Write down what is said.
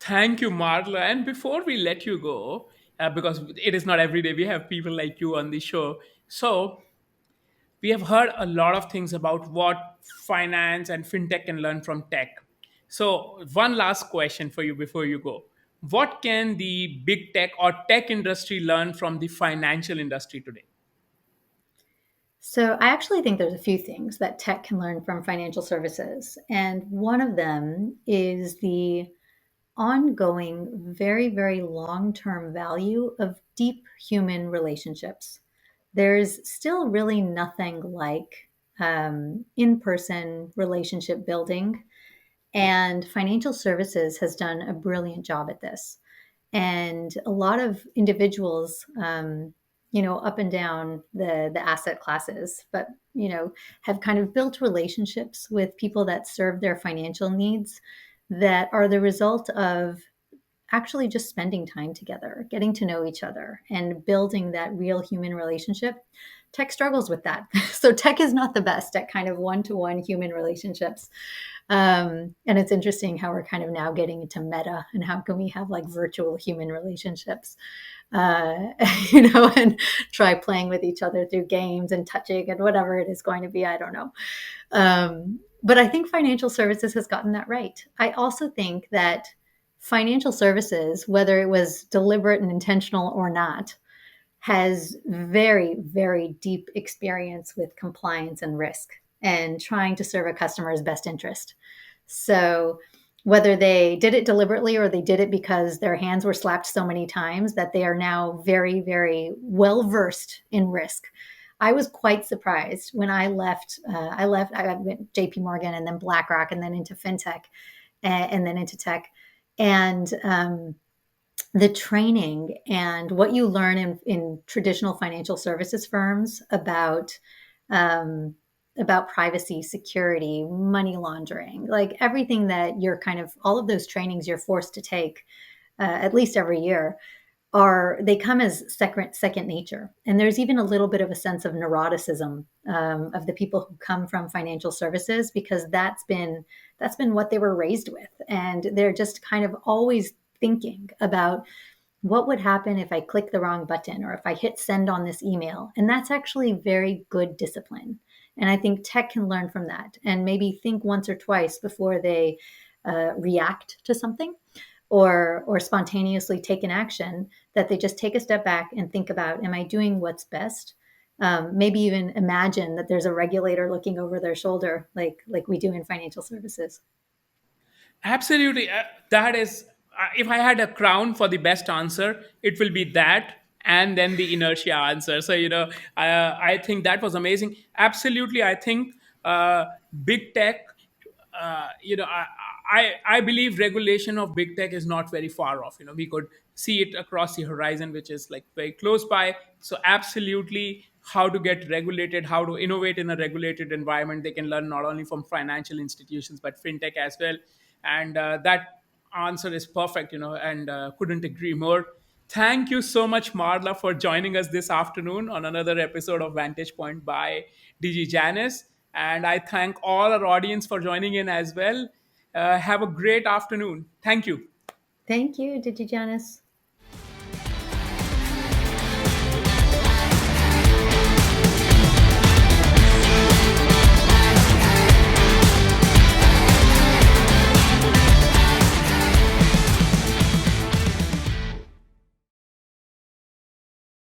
Thank you, Marla. And before we let you go, because it is not every day we have people like you on the show. So we have heard a lot of things about what finance and fintech can learn from tech. So, one last question for you before you go. What can the big tech or tech industry learn from the financial industry today? So, I actually think there's a few things that tech can learn from financial services. And one of them is the ongoing, very, very long term value of deep human relationships. There's still really nothing like in person relationship building. And financial services has done a brilliant job at this. And a lot of individuals, up and down the asset classes, but have kind of built relationships with people that serve their financial needs that are the result of actually just spending time together, getting to know each other, and building that real human relationship. Tech struggles with that. So, tech is not the best at kind of one to one human relationships. And it's interesting how we're kind of now getting into meta and how can we have like virtual human relationships, uh, and try playing with each other through games and touching and whatever it is going to be. I don't know. But I think financial services has gotten that right. I also think that financial services, whether it was deliberate and intentional or not, has very, very deep experience with compliance and risk and trying to serve a customer's best interest. So, whether they did it deliberately or they did it because their hands were slapped so many times that they are now very, very well versed in risk. I was quite surprised when I left. I went JP Morgan and then BlackRock and then into fintech and then into tech. And the training and what you learn in traditional financial services firms um, about privacy, security, money laundering, like everything that you're kind of all of those trainings you're forced to take at least every year are they come as second nature. And there's even a little bit of a sense of neuroticism of the people who come from financial services because that's been what they were raised with, and they're just kind of always thinking about what would happen if I click the wrong button or if I hit send on this email. And that's actually very good discipline. And I think tech can learn from that and maybe think once or twice before they react to something or spontaneously take an action, that they just take a step back and think about, am I doing what's best? Maybe even imagine that there's a regulator looking over their shoulder, like we do in financial services. Absolutely. That is, if I had a crown for the best answer, it will be that and then the inertia answer. So, I think that was amazing. Absolutely. I think big tech, I believe regulation of big tech is not very far off. We could see it across the horizon, which is like very close by. So, absolutely, how to get regulated, how to innovate in a regulated environment, they can learn not only from financial institutions but fintech as well. And that answer is perfect, and couldn't agree more. Thank you so much, Marla, for joining us this afternoon on another episode of Vantage Point by Digi Janus. And I thank all our audience for joining in as well. Have a great afternoon. Thank you. Thank you, DigiJanus.